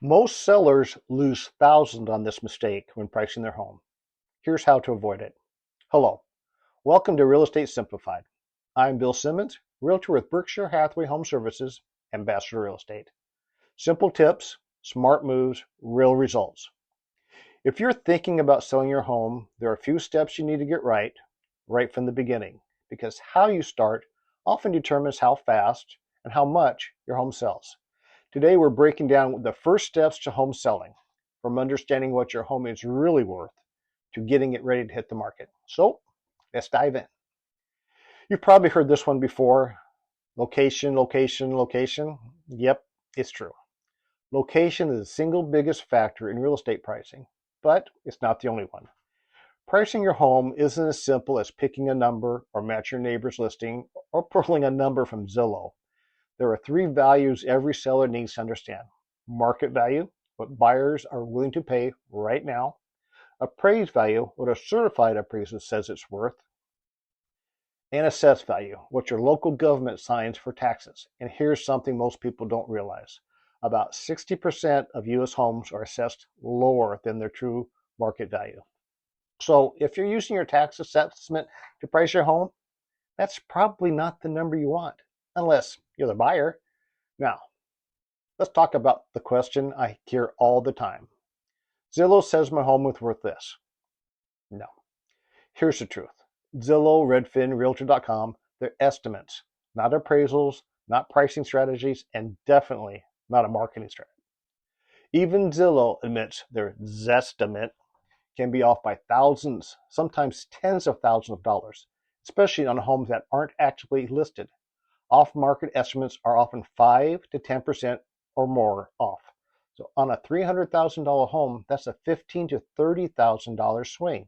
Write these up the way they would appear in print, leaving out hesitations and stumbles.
Most sellers lose thousands on this mistake when pricing their home. Here's how to avoid it. Hello, welcome to Real Estate Simplified. I'm Bill Simmons, Realtor with Berkshire Hathaway Home Services, Ambassador Real Estate. Simple tips, smart moves, real results. If you're thinking about selling your home, there are a few steps you need to get right from the beginning, because how you start often determines how fast and how much your home sells. Today, we're breaking down the first steps to home selling, from understanding what your home is really worth to getting it ready to hit the market. So, let's dive in. You've probably heard this one before. Location, location, location. Yep, it's true. Location is the single biggest factor in real estate pricing, but it's not the only one. Pricing your home isn't as simple as picking a number or match your neighbor's listing or pulling a number from Zillow. There are three values every seller needs to understand. Market value, what buyers are willing to pay right now. Appraised value, what a certified appraiser says it's worth. And assessed value, what your local government signs for taxes. And here's something most people don't realize. About 60% of U.S. homes are assessed lower than their true market value. So if you're using your tax assessment to price your home, that's probably not the number you want, unless you're the buyer. Now, let's talk about the question I hear all the time. Zillow says my home is worth this. No. Here's the truth. Zillow, Redfin, Realtor.com, they're estimates, not appraisals, not pricing strategies, and definitely not a marketing strategy. Even Zillow admits their Zestimate can be off by thousands, sometimes tens of thousands of dollars, especially on homes that aren't actually listed. Off-market estimates are often 5 to 10% or more off. So on a $300,000 home, that's a $15,000 to $30,000 swing.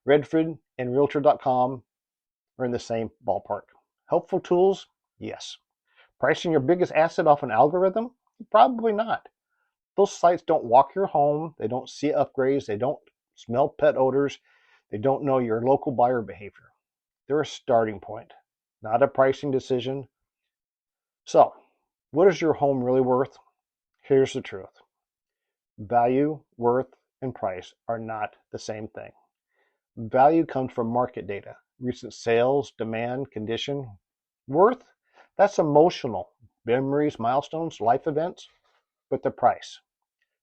Redfin and Realtor.com are in the same ballpark. Helpful tools? Yes. Pricing your biggest asset off an algorithm? Probably not. Those sites don't walk your home. They don't see upgrades. They don't smell pet odors. They don't know your local buyer behavior. They're a starting point, not a pricing decision. So, what is your home really worth? Here's the truth. Value, worth, and price are not the same thing. Value comes from market data, recent sales, demand, condition. Worth, that's emotional, memories, milestones, life events. But the price,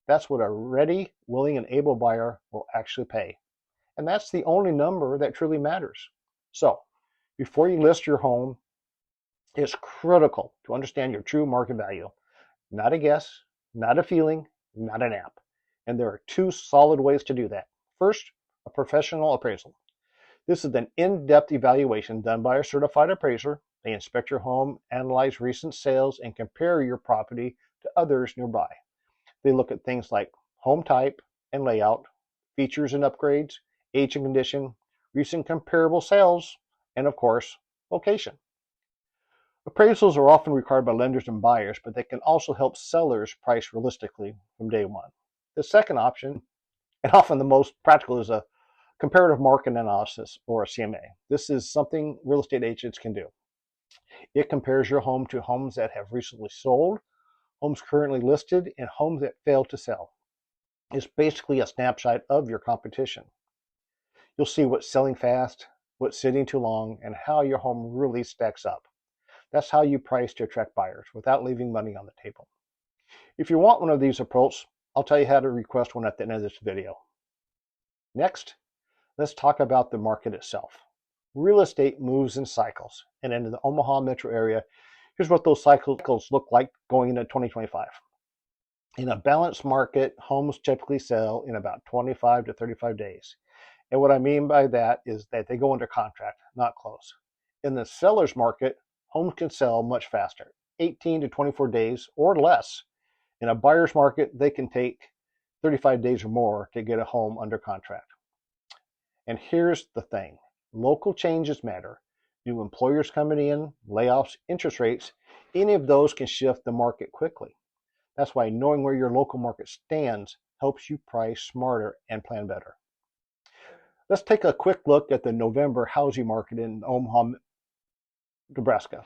that's what a ready, willing, and able buyer will actually pay. And that's the only number that truly matters. So, before you list your home, it's critical to understand your true market value. Not a guess, not a feeling, not an app. And there are two solid ways to do that. First, a professional appraisal. This is an in-depth evaluation done by a certified appraiser. They inspect your home, analyze recent sales, and compare your property to others nearby. They look at things like home type and layout, features and upgrades, age and condition, recent comparable sales, and of course, location. Appraisals are often required by lenders and buyers, but they can also help sellers price realistically from day one. The second option, and often the most practical, is a comparative market analysis, or a CMA. This is something real estate agents can do. It compares your home to homes that have recently sold, homes currently listed, and homes that failed to sell. It's basically a snapshot of your competition. You'll see what's selling fast, what's sitting too long, and how your home really stacks up. That's how you price to attract buyers without leaving money on the table. If you want one of these approaches, I'll tell you how to request one at the end of this video. Next, let's talk about the market itself. Real estate moves in cycles, and in the Omaha metro area, here's what those cycles look like going into 2025. In a balanced market, homes typically sell in about 25 to 35 days. And what I mean by that is that they go under contract, not close. In the seller's market, homes can sell much faster, 18 to 24 days or less. In a buyer's market, they can take 35 days or more to get a home under contract. And here's the thing. Local changes matter. New employers coming in, layoffs, interest rates, any of those can shift the market quickly. That's why knowing where your local market stands helps you price smarter and plan better. Let's take a quick look at the November housing market in Omaha, Nebraska.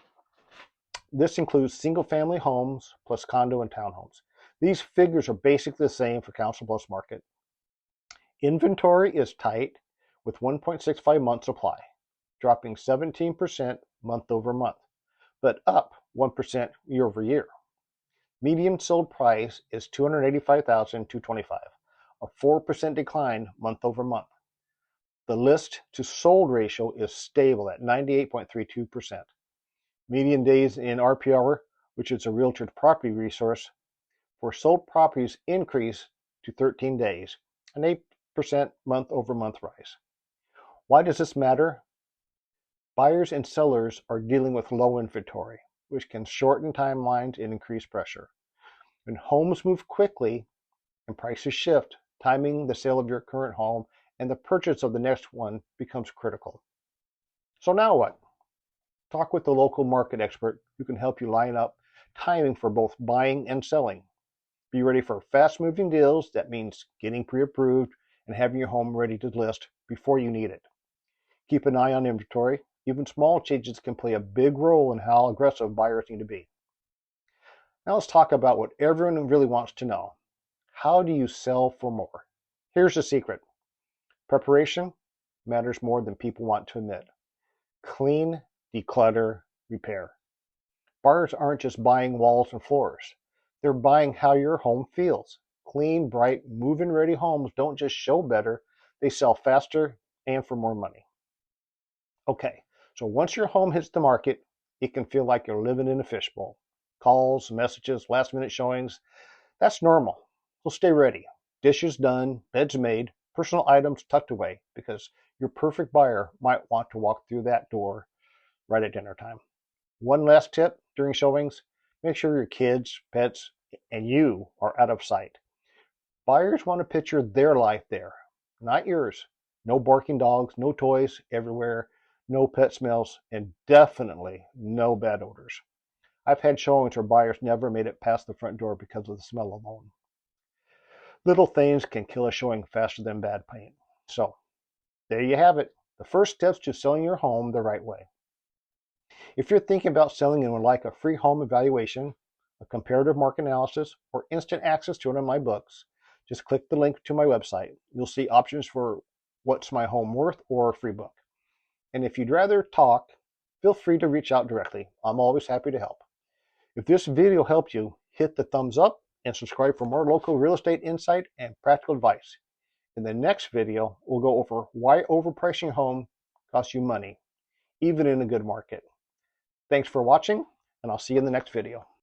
This includes single-family homes plus condo and townhomes. These figures are basically the same for Council Bluffs market. Inventory is tight with 1.65 months supply, dropping 17% month over month, but up 1% year over year. Median sold price is $285,225, a 4% decline month over month. The list to sold ratio is stable at 98.32%. Median days in RPR, which is a realtor property resource, for sold properties increased to 13 days, an 8% month over month rise. Why does this matter? Buyers and sellers are dealing with low inventory, which can shorten timelines and increase pressure. When homes move quickly and prices shift, timing the sale of your current home and the purchase of the next one becomes critical. So now what? Talk with the local market expert who can help you line up timing for both buying and selling. Be ready for fast-moving deals. That means getting pre-approved and having your home ready to list before you need it. Keep an eye on inventory. Even small changes can play a big role in how aggressive buyers need to be. Now let's talk about what everyone really wants to know. How do you sell for more? Here's the secret. Preparation matters more than people want to admit. Clean, declutter, repair. Buyers aren't just buying walls and floors. They're buying how your home feels. Clean, bright, move-in ready homes don't just show better, they sell faster and for more money. Okay, so once your home hits the market, it can feel like you're living in a fishbowl. Calls, messages, last-minute showings, that's normal. So stay ready. Dishes done, beds made, personal items tucked away, because your perfect buyer might want to walk through that door right at dinner time. One last tip during showings, make sure your kids, pets, and you are out of sight. Buyers want to picture their life there, not yours. No barking dogs, no toys everywhere, no pet smells, and definitely no bad odors. I've had showings where buyers never made it past the front door because of the smell alone. Little things can kill a showing faster than bad paint. So, there you have it. The first steps to selling your home the right way. If you're thinking about selling and would like a free home evaluation, a comparative market analysis, or instant access to one of my books, just click the link to my website. You'll see options for What's My Home Worth or a free book. And if you'd rather talk, feel free to reach out directly. I'm always happy to help. If this video helped you, hit the thumbs up and subscribe for more local real estate insight and practical advice. In the next video, we'll go over why overpricing your home costs you money, even in a good market. Thanks for watching, and I'll see you in the next video.